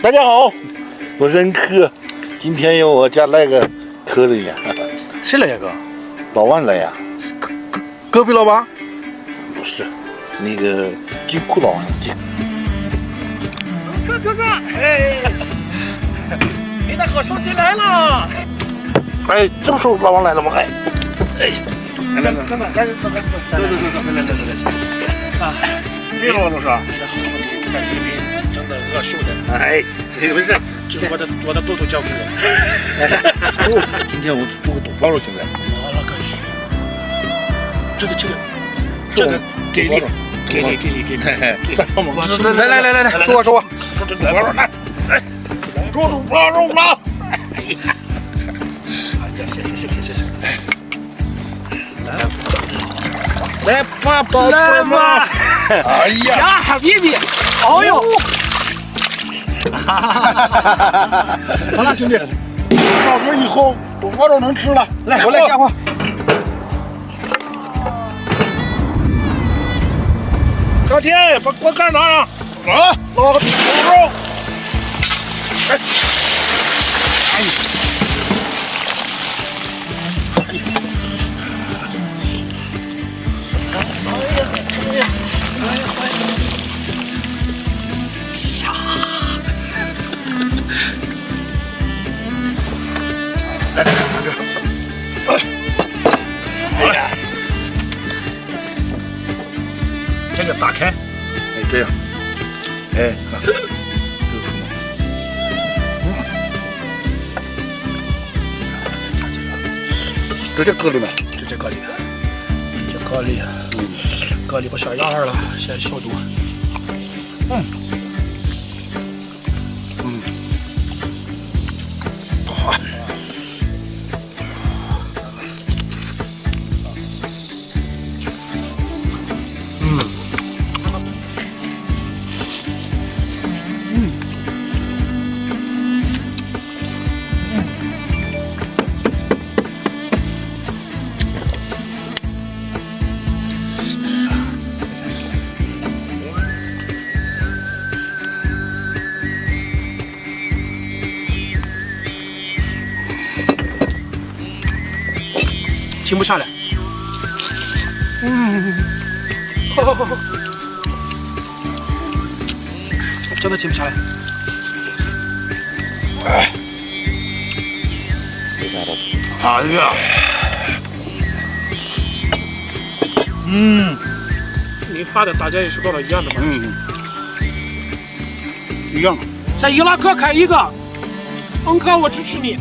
大家好，我任客，今天有我家来个客人呀。谁来呀哥？老王来呀？隔壁老王？不是，那个金库老王。哥，哎，你的好兄弟来了！哎，这不是老王来了吗？哎，来，啊，对了，老师，你的好兄弟在菲律宾真的饿瘦的。哎，不是，就是我的豆豆教给我。今天我做个豆包肉，现在。我了个去！这个给你。来，说说。这豆包肉来，做豆包肉了。谢。来吧，宝贝们！哎呀，呀，比比，哎呦！好了，兄弟，1小时以后豆包肉能吃了。来，我来家伙。小天，把锅盖拿上。啊，捞个豆包肉。哎。下，来，大哥，哎呀，这个打开，哎，这样，哎，这个直接搁里面，直接搁里，搁里不小样儿了，先消毒。停不下来，真的停不下来。哎，哎呀，你发的大家也收到了一样的吗？一样。在伊拉克开一个，恩哥我支持你。